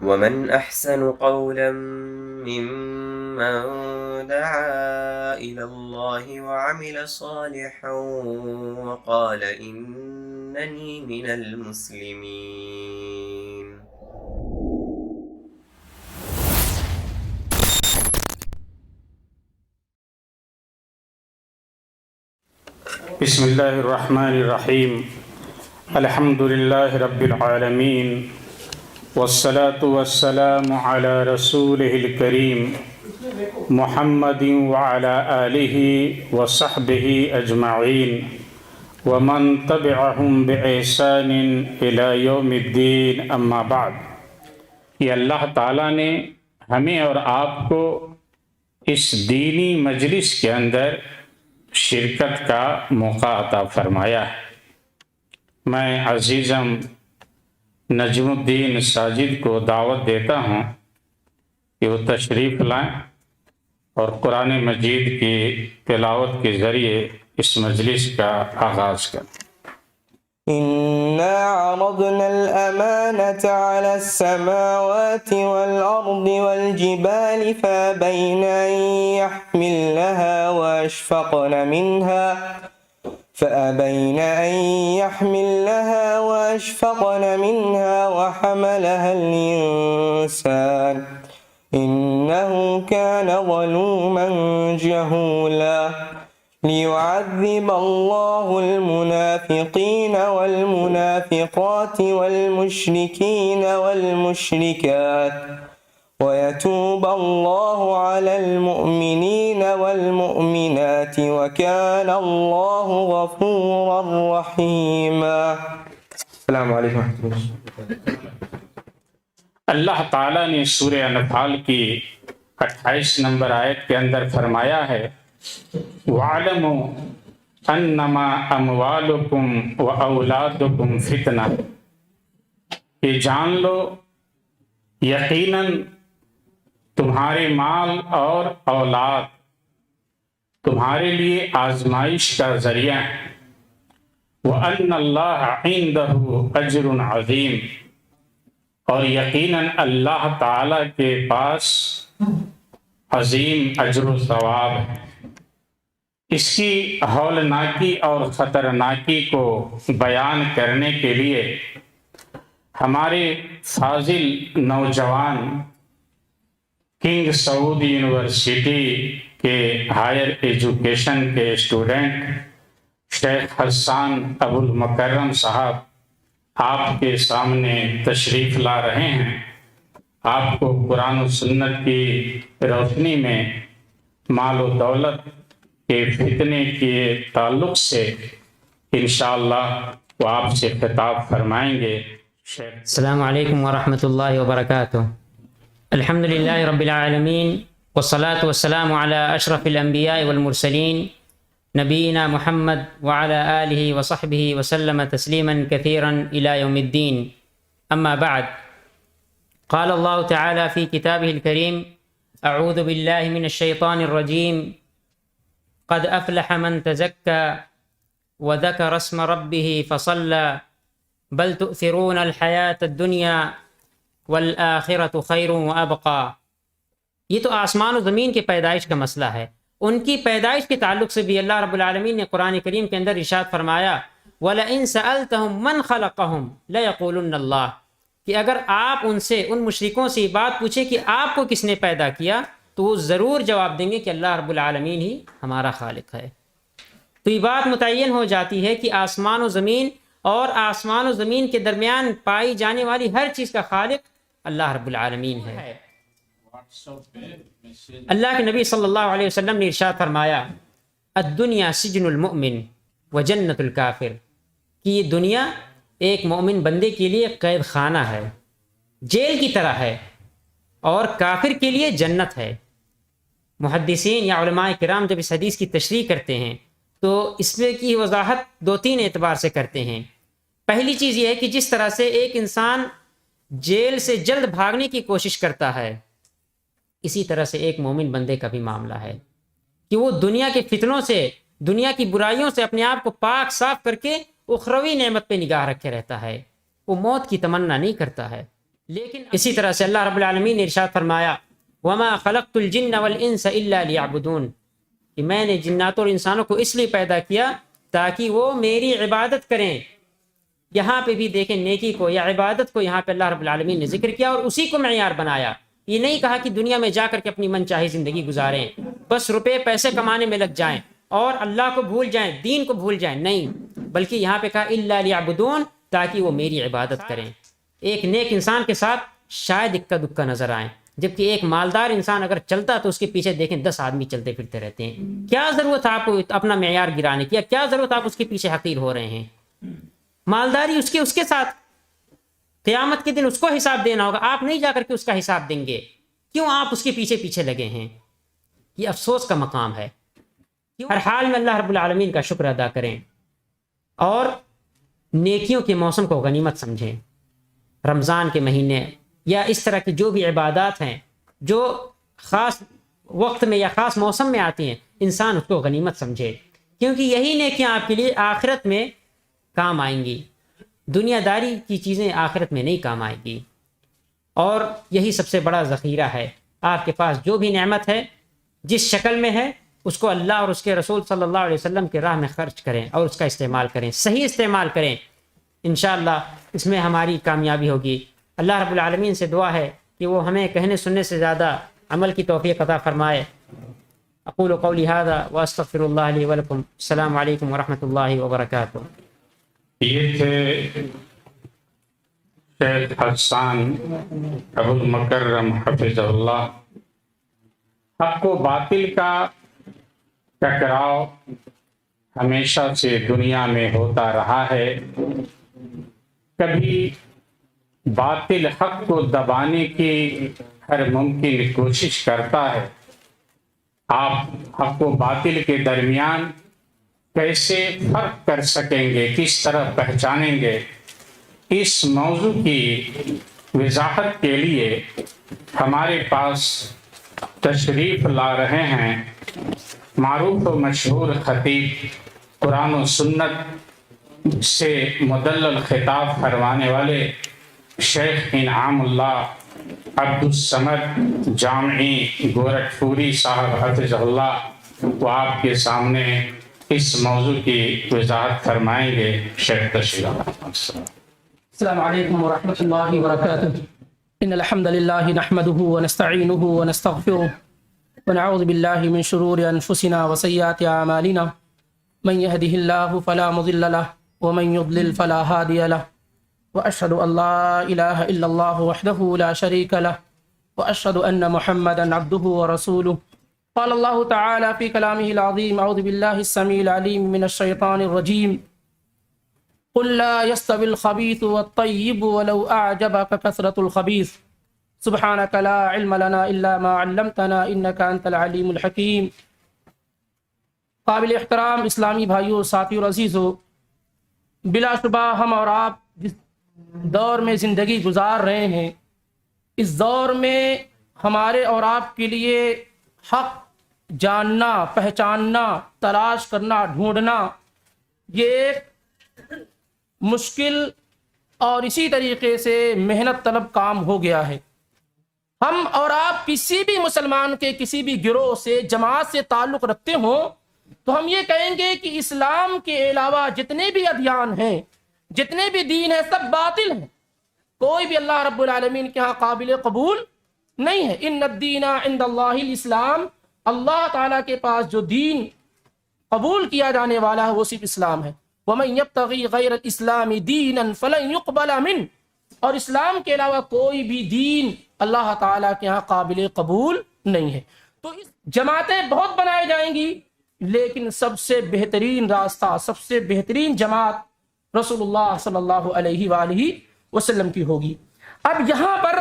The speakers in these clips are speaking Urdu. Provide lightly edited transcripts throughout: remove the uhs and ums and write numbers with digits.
ومن أحسن قولا ممن دعا إلى الله وعمل صالحا وقال إنني من المسلمين. بسم اللہ الرحمن الرحیم الحمد للہ رب العالمین والصلاة والسلام علی رسولہ الکریم محمد وعلی آلہ وصحبہ اجمعین ومن تبعہم بإحسان الی یوم الدین اما بعد۔ یہ اللہ تعالیٰ نے ہمیں اور آپ کو اس دینی مجلس کے اندر شرکت کا موقع عطا فرمایا ہے۔ میں عزیزم نجم الدین ساجد کو دعوت دیتا ہوں کہ وہ تشریف لائیں اور قرآن مجید کی تلاوت کے ذریعے اس مجلس کا آغاز کریں۔ إنا عرضنا الأمانة على السماوات والأرض والجبال فأبين أن يحملنها وأشفقن منها وحملها الإنسان إنه كان ظلوما جهولا ليعذب الله المنافقين والمنافقات والمشركين والمشركات ويتوب الله على المؤمنين والمؤمنات وكان الله غفورا رحيما۔ السلام علیکم ورحمۃ اللہ۔ اللہ تعالیٰ نے سورہ انفال کی 28 نمبر آیت کے اندر فرمایا ہے وَاعْلَمُوا أَنَّمَا أَمْوَالُكُمْ وَأَوْلَادُكُمْ فِتْنَةٌ، کہ جان لو یقیناً تمہارے مال اور اولاد تمہارے لیے آزمائش کا ذریعہ ہے۔ وَأَنَّ اللَّهَ عِندَهُ أَجْرٌ عَظِيمٌ، اور یقیناً اللہ تعالیٰ کے پاس عظیم اجر و ثواب ہے۔ اس کی ہولناکی اور خطرناکی کو بیان کرنے کے لیے ہمارے فاضل نوجوان کنگ سعود یونیورسٹی کے ہائر ایجوکیشن کے اسٹوڈنٹ شیخ حسان ابو المکرم صاحب آپ کے سامنے تشریف لا رہے ہیں۔ آپ کو قرآن و سنت کی روشنی میں مال و دولت کے فتنے کے تعلق سے انشاءاللہ وہ آپ سے خطاب فرمائیں گے۔ السلام علیکم ورحمۃ اللہ وبرکاتہ۔ الحمد للہ رب العالمین والصلاة والسلام علی اشرف الانبیاء والمرسلین نبینا محمد وعلی آلہ وصحبہ وسلم تسلیما کثیرا الی یوم الدین اما بعد۔ قال اللہ تعالی فی کتابہ الکریم اعوذ باللہ من الشیطان الرجیم قد افلح من تزکى وذکر اسم ربہ فصلى بل تؤثرون الحیاة الدنیا والآخرة خیر وابقى۔ یہ تو آسمان و زمین کی پیدائش کا مسئلہ ہے۔ ان کی پیدائش کے تعلق سے بھی اللہ رب العالمین نے قرآن کریم کے اندر ارشاد فرمایا وَلَئِن سَأَلْتَهُم مَّنْ خَلَقَهُمْ لَيَقُولُنَّ اللَّهُ، کہ اگر آپ ان مشرکوں سے یہ بات پوچھیں کہ آپ کو کس نے پیدا کیا تو وہ ضرور جواب دیں گے کہ اللہ رب العالمین ہی ہمارا خالق ہے۔ تو یہ بات متعین ہو جاتی ہے کہ آسمان و زمین اور آسمان و زمین کے درمیان پائی جانے والی ہر چیز کا خالق اللہ رب العالمین ہے۔ اللہ کے نبی صلی اللہ علیہ وسلم نے ارشاد فرمایا الدنیا سجن المؤمن و جنت الکافر، کہ یہ دنیا ایک مومن بندے کے لیے قید خانہ ہے، جیل کی طرح ہے، اور کافر کے لیے جنت ہے۔ محدثین یا علماء کرام جب اس حدیث کی تشریح کرتے ہیں تو اس میں کی وضاحت دو تین اعتبار سے کرتے ہیں۔ پہلی چیز یہ ہے کہ جس طرح سے ایک انسان جیل سے جلد بھاگنے کی کوشش کرتا ہے، اسی طرح سے ایک مومن بندے کا بھی معاملہ ہے کہ وہ دنیا کے فتنوں سے، دنیا کی برائیوں سے اپنے آپ کو پاک صاف کر کے اخروی نعمت پہ نگاہ رکھے رہتا ہے۔ وہ موت کی تمنا نہیں کرتا ہے، لیکن اسی طرح سے اللہ رب العالمین نے ارشاد فرمایا وما خلقت الجن والانس الا لیعبدون، کہ میں نے جنات اور انسانوں کو اس لیے پیدا کیا تاکہ وہ میری عبادت کریں۔ یہاں پہ بھی دیکھیں نیکی کو یا عبادت کو یہاں پہ اللہ رب العالمین نے ذکر کیا اور اسی کو معیار بنایا۔ یہ نہیں کہا کہ دنیا میں جا کر کے اپنی من چاہی زندگی گزاریں، بس روپے پیسے کمانے میں لگ جائیں اور اللہ کو بھول جائیں، دین کو بھول جائیں، نہیں، بلکہ یہاں پہ کہا الا لیعبدون، تاکہ وہ میری عبادت کریں۔ ایک نیک انسان کے ساتھ شاید اکا دکا نظر آئیں، جبکہ ایک مالدار انسان اگر چلتا تو اس کے پیچھے دیکھیں 10 آدمی چلتے پھرتے رہتے ہیں۔ کیا ضرورت ہے آپ کو اپنا معیار گرانے کی، کیا ضرورت آپ اس کے پیچھے حقیر ہو رہے ہیں؟ مالداری اس کے ساتھ قیامت کے دن اس کو حساب دینا ہوگا، آپ نہیں جا کر کے اس کا حساب دیں گے، کیوں آپ اس کے پیچھے پیچھے لگے ہیں؟ یہ افسوس کا مقام ہے۔ ہر حال میں اللہ رب العالمین کا شکر ادا کریں اور نیکیوں کے موسم کو غنیمت سمجھیں۔ رمضان کے مہینے یا اس طرح کی جو بھی عبادات ہیں جو خاص وقت میں یا خاص موسم میں آتی ہیں، انسان اس کو غنیمت سمجھے، کیونکہ یہی نیکیاں آپ کے لیے آخرت میں کام آئیں گی، دنیا داری کی چیزیں آخرت میں نہیں کام آئیں گی۔ اور یہی سب سے بڑا ذخیرہ ہے، آپ کے پاس جو بھی نعمت ہے جس شکل میں ہے اس کو اللہ اور اس کے رسول صلی اللہ علیہ وسلم کے راہ میں خرچ کریں اور اس کا استعمال کریں، صحیح استعمال کریں، انشاءاللہ اس میں ہماری کامیابی ہوگی۔ اللہ رب العالمین سے دعا ہے کہ وہ ہمیں کہنے سننے سے زیادہ عمل کی توفیق عطا فرمائے۔ اقول قولی ھذا واستغفر اللہ لی ولکم۔ السلام علیکم ورحمۃ اللہ وبرکاتہ۔ یہ تھے شیخ حسان ابو المکرم حفظ اللہ۔ حق و باطل کا ٹکراؤ ہمیشہ سے دنیا میں ہوتا رہا ہے، کبھی باطل حق کو دبانے کی ہر ممکن کوشش کرتا ہے۔ آپ حق و باطل کے درمیان کیسے فرق کر سکیں گے، کس طرح پہچانیں گے، اس موضوع کی وضاحت کے لیے ہمارے پاس تشریف لا رہے ہیں معروف و مشہور خطیب، قرآن و سنت سے مدلل خطاب فرمانے والے شیخ انعام اللہ عبد الصمد جامعی گورکھپوری صاحب حفظ اللہ، وہ آپ کے سامنے اس موضوع کی وضاحت فرمائیں گے۔ شیخ تشریف۔ السلام علیکم ورحمۃ اللہ وبرکاتہ۔ ان الحمد للہ نحمده ونستعینه ونستغفره ونعوذ باللہ من شرور انفسنا وسیئات اعمالنا، من يهده الله فلا مضل له ومن يضلل فلا هادي له، واشهد ان لا اله الا الله وحده لا شريك له، واشهد ان محمدا عبده ورسوله۔ قال الله تعالى في كلامه العظيم اعوذ بالله السميع العليم من الشيطان الرجيم، قل لا يستوي الخبيث والطيب ولو أعجبك كثرة الخبيث سبحانك لا علم لنا إلا ما علمتنا إنك أنت العليم الحكيم۔ قابل احترام اسلامی بھائیوں، ساتھیوں، عزیزو، بلا شبہ ہم اور آپ جس دور میں زندگی گزار رہے ہیں، اس دور میں ہمارے اور آپ کے لیے حق جاننا، پہچاننا، تلاش کرنا، ڈھونڈنا یہ ایک مشکل اور اسی طریقے سے محنت طلب کام ہو گیا ہے۔ ہم اور آپ کسی بھی مسلمان کے کسی بھی گروہ سے، جماعت سے تعلق رکھتے ہوں تو ہم یہ کہیں گے کہ اسلام کے علاوہ جتنے بھی ادیان ہیں، جتنے بھی دین ہیں، سب باطل ہیں، کوئی بھی اللہ رب العالمین کے ہاں قابل قبول نہیں ہے۔ ان الدین عند اللہ الاسلام، اللہ تعالیٰ کے پاس جو دین قبول کیا جانے والا ہے وہ صرف اسلام ہے۔ وَمَن يَبْتَغِي غَيْرَ الْإِسْلَامِ دِينًا فَلَن يُقْبَلَ مِنْهُ، اور اسلام کے علاوہ کوئی بھی دین اللہ تعالیٰ کے ہاں قابل قبول نہیں ہے۔ تو اس جماعتیں بہت بنائی جائیں گی، لیکن سب سے بہترین راستہ، سب سے بہترین جماعت رسول اللہ صلی اللہ علیہ وآلہ وسلم کی ہوگی۔ اب یہاں پر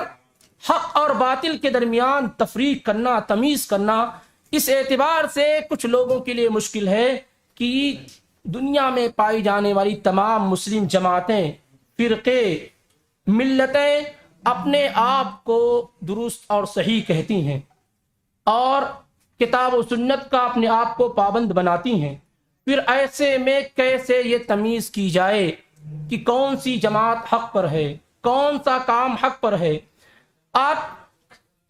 حق اور باطل کے درمیان تفریق کرنا، تمیز کرنا اس اعتبار سے کچھ لوگوں کے لیے مشکل ہے کہ دنیا میں پائی جانے والی تمام مسلم جماعتیں، فرقے، ملتیں اپنے آپ کو درست اور صحیح کہتی ہیں اور کتاب و سنت کا اپنے آپ کو پابند بناتی ہیں۔ پھر ایسے میں کیسے یہ تمیز کی جائے کہ کون سی جماعت حق پر ہے، کون سا کام حق پر ہے. آپ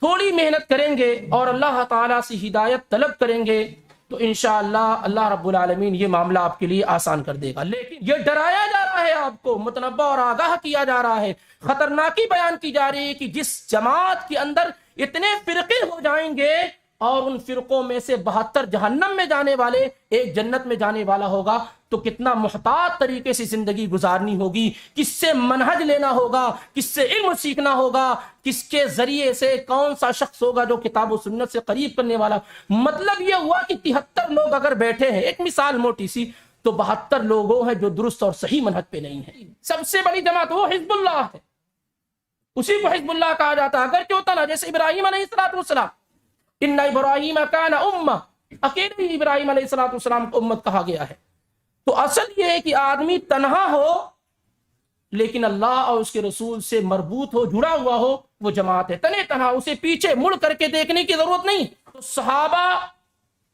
تھوڑی محنت کریں گے اور اللہ تعالیٰ سے ہدایت طلب کریں گے تو انشاءاللہ اللہ رب العالمین یہ معاملہ آپ کے لیے آسان کر دے گا. لیکن یہ ڈرایا جا رہا ہے، آپ کو متنبہ اور آگاہ کیا جا رہا ہے، خطرناکی بیان کی جا رہی ہے کہ جس جماعت کے اندر اتنے فرقے ہو جائیں گے اور ان فرقوں میں سے 72 جہنم میں جانے والے، ایک جنت میں جانے والا ہوگا، تو کتنا محتاط طریقے سے زندگی گزارنی ہوگی، کس سے منہج لینا ہوگا، کس سے علم سیکھنا ہوگا، کس کے ذریعے سے کون سا شخص ہوگا جو کتاب و سنت سے قریب کرنے والا. مطلب یہ ہوا کہ 73 لوگ اگر بیٹھے ہیں، ایک مثال موٹی سی، تو 72 لوگوں ہیں جو درست اور صحیح منہج پہ نہیں ہیں. سب سے بڑی جماعت وہ حزب اللہ ہے، اسی کو حزب اللہ کہا جاتا ہے. اگر کیوں ہوتا نا، جیسے ابراہیم علیہ السلام، ان ابراہیم کان امہ، اکیلے ہی ابراہیم علیہ السلام کو امت کہا گیا ہے. تو اصل یہ ہے کہ آدمی تنہا ہو لیکن اللہ اور اس کے رسول سے مربوط ہو، جڑا ہوا ہو، وہ جماعت ہے. تنے تنہا اسے پیچھے مڑ کر کے دیکھنے کی ضرورت نہیں. تو صحابہ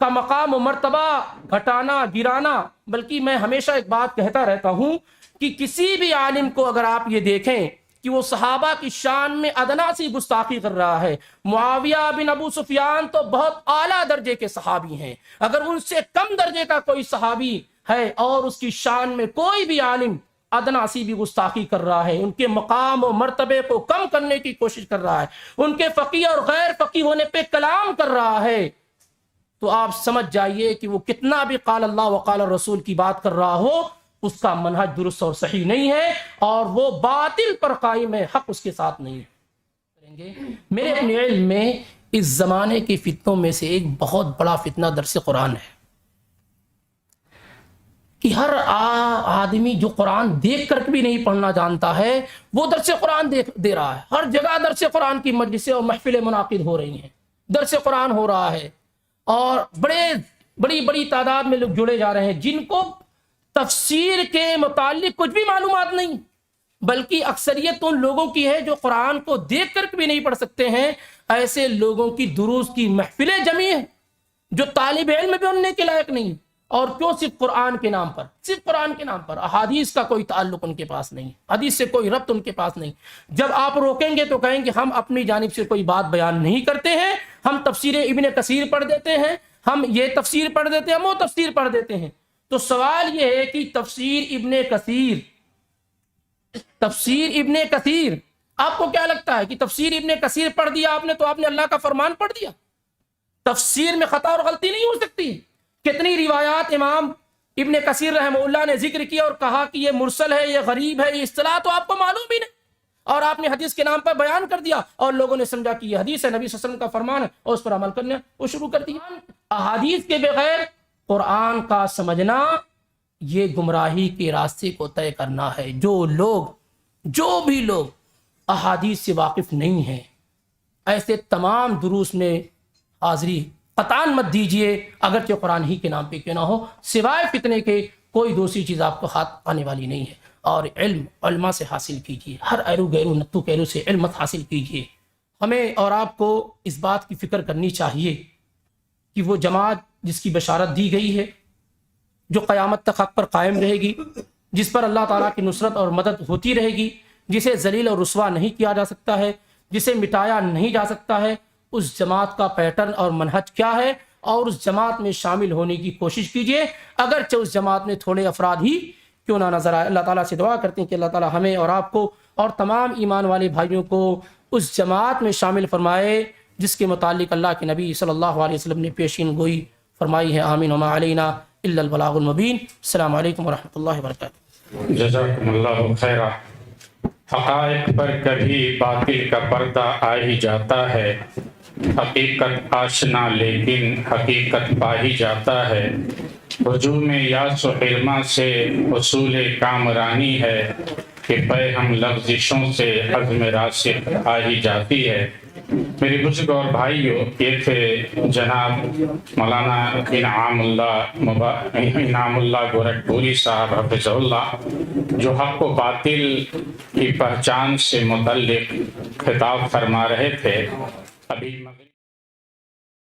کا مقام و مرتبہ گھٹانا گرانا، بلکہ میں ہمیشہ ایک بات کہتا رہتا ہوں کہ کسی بھی عالم کو اگر آپ یہ دیکھیں کہ وہ صحابہ کی شان میں ادنا سی گستاخی کر رہا ہے. معاویہ بن ابو سفیان تو بہت اعلیٰ درجے کے صحابی ہیں، اگر ان سے کم درجے کا کوئی صحابی ہے اور اس کی شان میں کوئی بھی عالم ادنا سی بھی گستاخی کر رہا ہے، ان کے مقام و مرتبے کو کم کرنے کی کوشش کر رہا ہے، ان کے فقیہ اور غیر فقیہ ہونے پہ کلام کر رہا ہے، تو آپ سمجھ جائیے کہ وہ کتنا بھی قال اللہ وقال الرسول کی بات کر رہا ہو، اس کا منہج درست اور صحیح نہیں ہے اور وہ باطل پر قائم ہے، حق اس کے ساتھ نہیں ہے. میرے اپنے علم میں اس زمانے کے فتنوں میں سے ایک بہت بڑا فتنہ درس قرآن ہے کہ ہر آدمی جو قرآن دیکھ کر بھی نہیں پڑھنا جانتا ہے وہ درس قرآن دے رہا ہے. ہر جگہ درس قرآن کی مجلسیں اور محفلیں منعقد ہو رہی ہیں، درس قرآن ہو رہا ہے اور بڑی تعداد میں لوگ جڑے جا رہے ہیں جن کو تفسیر کے متعلق کچھ بھی معلومات نہیں، بلکہ اکثریت ان لوگوں کی ہے جو قرآن کو دیکھ کر بھی نہیں پڑھ سکتے ہیں. ایسے لوگوں کی دروس کی محفلیں جمی ہیں جو طالب علم بھی بننے کے لائق نہیں، اور کیوں؟ صرف قرآن کے نام پر، صرف قرآن کے نام پر. احادیث کا کوئی تعلق ان کے پاس نہیں، حدیث سے کوئی ربط ان کے پاس نہیں. جب آپ روکیں گے تو کہیں گے ہم اپنی جانب سے کوئی بات بیان نہیں کرتے ہیں، ہم تفسیر ابن کثیر پڑھ دیتے ہیں، ہم یہ تفسیر پڑھ دیتے ہیں، ہم وہ تفسیر پڑھ دیتے ہیں. تو سوال یہ ہے کہ تفسیر ابن کثیر آپ کو کیا لگتا ہے کہ تفسیر ابن کثیر پڑھ دیا آپ نے تو آپ نے اللہ کا فرمان پڑھ دیا؟ تفسیر میں خطا اور غلطی نہیں ہو سکتی. کتنی روایات امام ابن کثیر رحمہ اللہ نے ذکر کیا اور کہا کہ یہ مرسل ہے، یہ غریب ہے، یہ اصطلاح تو آپ کو معلوم بھی نہیں، اور آپ نے حدیث کے نام پر بیان کر دیا اور لوگوں نے سمجھا کہ یہ حدیث ہے، نبی صلی اللہ علیہ وسلم کا فرمان ہے اور اس پر عمل کرنا وہ شروع کر دیا. احادیث کے بغیر قرآن کا سمجھنا یہ گمراہی کے راستے کو طے کرنا ہے. جو بھی لوگ احادیث سے واقف نہیں ہیں ایسے تمام دروس میں حاضری قطعاً مت دیجئے، اگرچہ قرآن ہی کے نام پہ کیوں نہ ہو. سوائے فتنے کے کوئی دوسری چیز آپ کو ہاتھ آنے والی نہیں ہے. اور علم علماء سے حاصل کیجئے، ہر ایرو گیرو نتو کیرو سے علم حاصل کیجئے. ہمیں اور آپ کو اس بات کی فکر کرنی چاہیے کہ وہ جماعت جس کی بشارت دی گئی ہے، جو قیامت تک حق پر قائم رہے گی، جس پر اللہ تعالیٰ کی نصرت اور مدد ہوتی رہے گی، جسے ذلیل اور رسوا نہیں کیا جا سکتا ہے، جسے مٹایا نہیں جا سکتا ہے، اس جماعت کا پیٹرن اور منہج کیا ہے، اور اس جماعت میں شامل ہونے کی کوشش کیجئے، اگرچہ اس جماعت میں تھوڑے افراد ہی کیوں نہ نظر آئے. اللہ تعالیٰ سے دعا کرتے ہیں کہ اللہ تعالیٰ ہمیں اور آپ کو اور تمام ایمان والے بھائیوں کو اس جماعت میں شامل فرمائے جس کے متعلق اللہ کے نبی صلی اللہ علیہ وسلم نے پیشین گوئی فرمائی ہے. آمین وما علینا الا البلاغ المبین. السلام علیکم ورحمۃ اللہ وبرکاتہ. جزاکم اللہ خیرا. حقائق پر کبھی باطل کا پردہ آ ہی جاتا ہے، حقیقت آشنا لیکن حقیقت پا ہی جاتا ہے. ہجوم یاس و حرمہ سے حصول کامرانی ہے کہ پے ہم لفزشوں سے عزم راسخ آ ہی جاتی ہے. میرے بزرگ اور بھائیوں، یہ تھے جناب مولانا انعام اللہ گورکھپوری صاحب حفظہ اللہ، جو حق و باطل کی پہچان سے متعلق خطاب فرما رہے تھے. ابھی